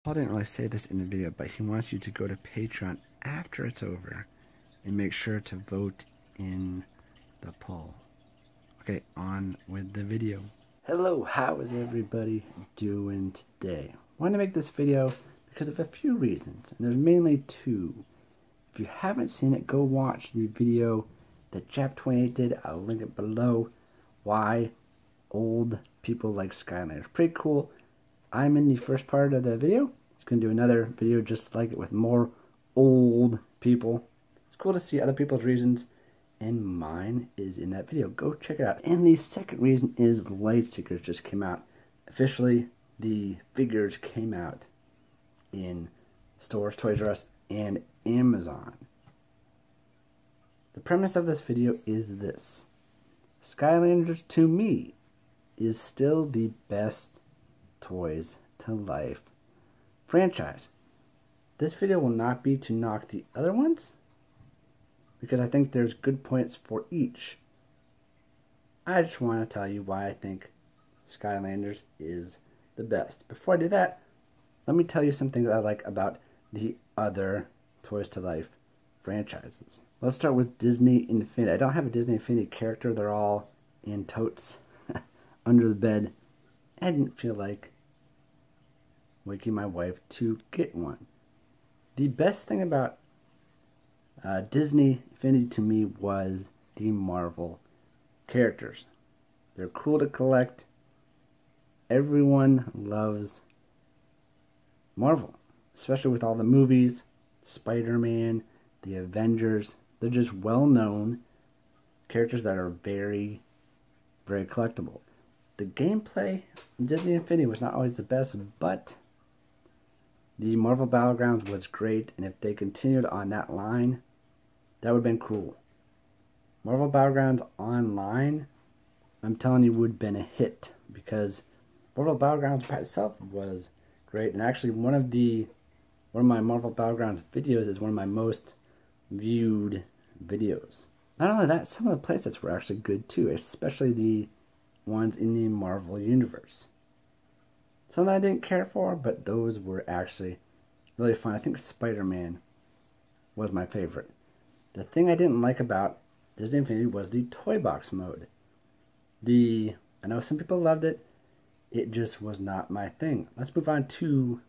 Paul didn't really say this in the video, but he wants you to go to Patreon after it's over and make sure to vote in the poll. Okay, on with the video. Hello, how is everybody doing today? I wanted to make this video because of a few reasons, and there's mainly two. If you haven't seen it, go watch the video that Jap28 did. I'll link it below. Why old people like Skylanders. Pretty cool. I'm in the first part of the video. It's going to do another video just like it with more old people. It's cool to see other people's reasons, and mine is in that video. Go check it out. And the second reason is Light Seekers just came out. Officially, the figures came out in stores, Toys R Us, and Amazon. The premise of this video is this. Skylanders, to me, is still the best Toys to Life franchise. This video will not be to knock the other ones, because I think there's good points for each. I just want to tell you why I think Skylanders is the best. Before I do that, let me tell you some things I like about the other Toys to Life franchises. Let's start with Disney Infinity. I don't have a Disney Infinity character. They're all in totes under the bed. I didn't feel like waking my wife to get one. The best thing about Disney Infinity to me was the Marvel characters. They're cool to collect. Everyone loves Marvel, especially with all the movies, Spider-Man, the Avengers. They're just well-known characters that are very, very collectible. The gameplay in Disney Infinity was not always the best, but the Marvel Battlegrounds was great, and if they continued on that line, that would have been cool. Marvel Battlegrounds Online, I'm telling you, would have been a hit, because Marvel Battlegrounds by itself was great, and actually one of my Marvel Battlegrounds videos is one of my most viewed videos. Not only that, some of the playsets were actually good too, especially the ones in the Marvel Universe. Some that I didn't care for, but those were actually really fun. I think Spider-Man was my favorite. The thing I didn't like about Disney Infinity was the toy box mode. I know some people loved it. It just was not my thing. Let's move on to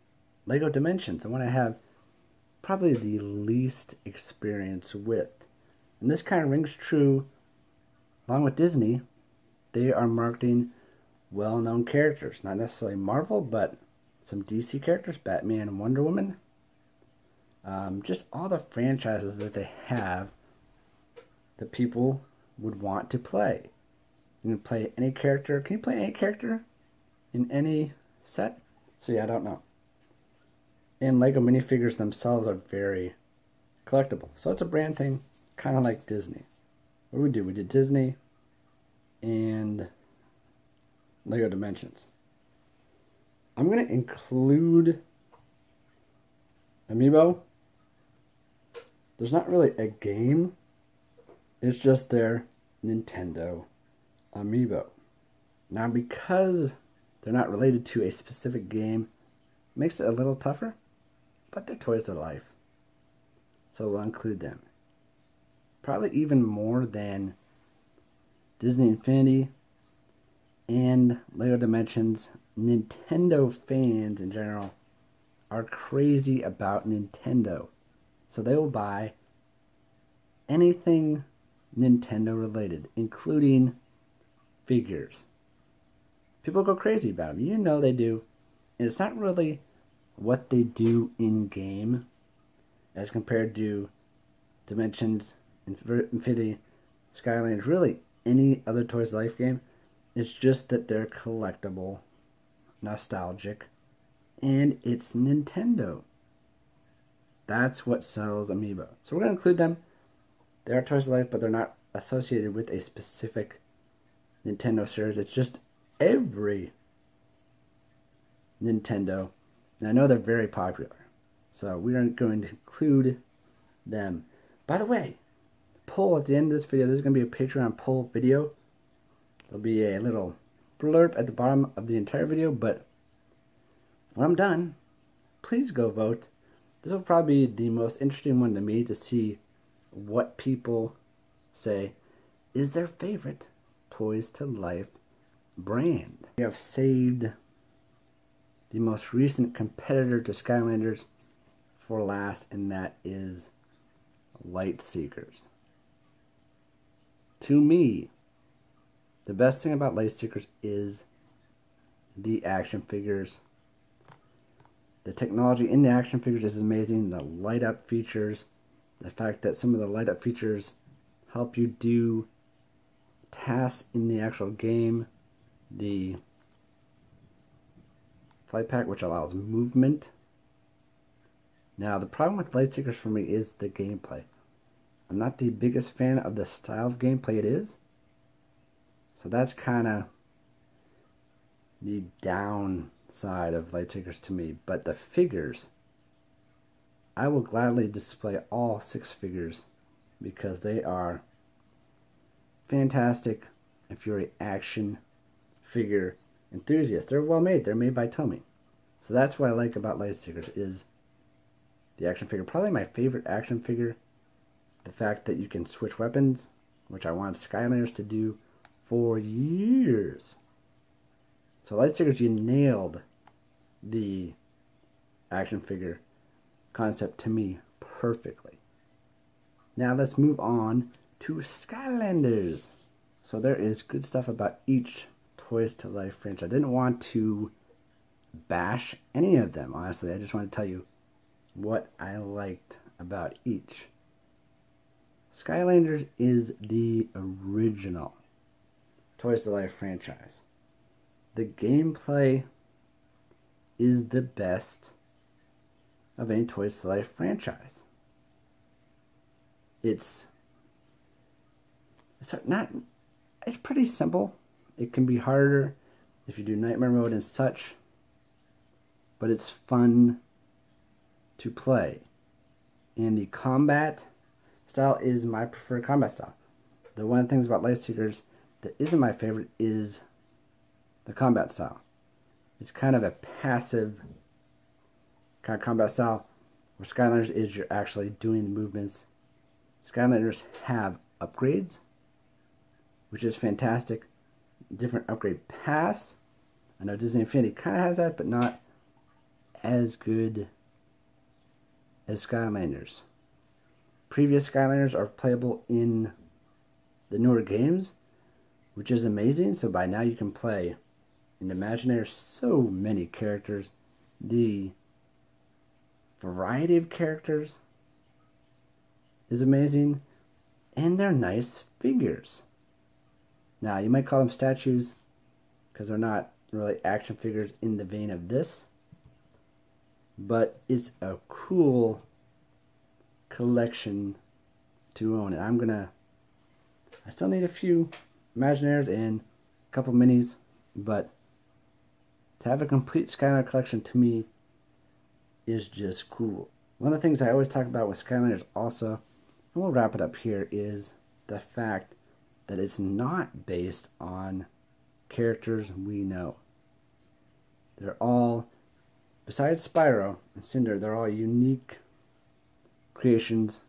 Lego Dimensions, the one I have probably the least experience with. And this kind of rings true along with Disney. They are marketing well-known characters, not necessarily Marvel, but some DC characters, Batman and Wonder Woman. Just all the franchises that they have that people would want to play. You can play any character. Can you play any character in any set? So yeah, I don't know. And Lego minifigures themselves are very collectible. So it's a brand thing, kind of like Disney. What did we do? We did Disney and Lego Dimensions. I'm going to include Amiibo. There's not really a game. It's just their Nintendo Amiibo. Now, because they're not related to a specific game, it makes it a little tougher, but they're Toys to Life. So we'll include them. Probably even more than Disney Infinity and Lego Dimensions. Nintendo fans in general are crazy about Nintendo. So they will buy anything Nintendo related, including figures. People go crazy about them. You know they do. And it's not really what they do in-game as compared to Dimensions, Infinity, Skylanders, really any other Toys to Life game. It's just that they're collectible, nostalgic, and it's Nintendo. That's what sells Amiibo. So we're going to include them. They are Toys to Life, but they're not associated with a specific Nintendo series. It's just every Nintendo. And I know they're very popular. So we are going to include them. By the way, poll at the end of this video. There's going to be a Patreon poll video. There'll be a little blurb at the bottom of the entire video, but when I'm done, please go vote. This will probably be the most interesting one to me to see what people say is their favorite Toys to Life brand. We have saved the most recent competitor to Skylanders for last, and that is Lightseekers. To me, the best thing about Lightseekers is the action figures. The technology in the action figures is amazing. The light up features, the fact that some of the light up features help you do tasks in the actual game. The flight pack, which allows movement. Now, the problem with Lightseekers for me is the gameplay. I'm not the biggest fan of the style of gameplay it is. So that's kind of the downside of Lightseekers to me. But the figures, I will gladly display all 6 figures because they are fantastic if you're an action figure enthusiast. They're well made. They're made by Tomy. So that's what I like about Lightseekers is the action figure. Probably my favorite action figure. The fact that you can switch weapons, which I wanted Skylanders to do for years. So Lightseekers, you nailed the action figure concept to me perfectly. Now let's move on to Skylanders. So there is good stuff about each Toys to Life franchise. I didn't want to bash any of them, honestly. I just want to tell you what I liked about each. Skylanders is the original Toys to Life franchise. The gameplay is the best of any Toys to Life franchise. It's pretty simple. It can be harder if you do Nightmare Mode and such, but it's fun to play. And the combat style is my preferred combat style. The one of the things about Lightseekers that isn't my favorite is the combat style. It's kind of a passive kind of combat style, where Skylanders is you're actually doing the movements. Skylanders have upgrades, which is fantastic. Different upgrade paths. I know Disney Infinity kind of has that, but not as good as Skylanders. Previous Skylanders are playable in the newer games, which is amazing. So by now you can play in Imagineer so many characters. The variety of characters is amazing, and they're nice figures. Now, you might call them statues because they're not really action figures in the vein of this, but it's a cool collection to own. And I still need a few Imagineers and a couple minis, but to have a complete Skylander collection to me is just cool. One of the things I always talk about with Skylanders also, and we'll wrap it up here, is the fact that it's not based on characters we know. They're all, besides Spyro and Cinder, they're all unique creations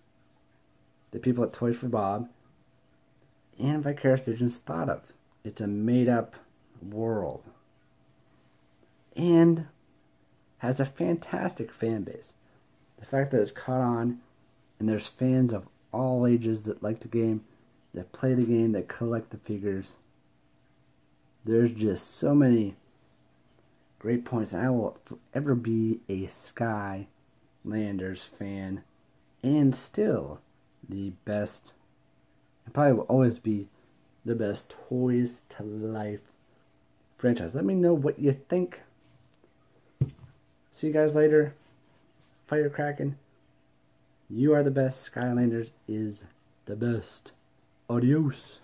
that people at Toys for Bob and Vicarious Visions thought of. It's a made-up world and has a fantastic fan base. The fact that it's caught on and there's fans of all ages that like the game, that play the game, that collect the figures. There's just so many great points. And I will forever be a Skylanders fan, and still the best, and probably will always be the best Toys to Life franchise. Let me know what you think. See you guys later. Firecracking. You are the best. Skylanders is the best. Adios.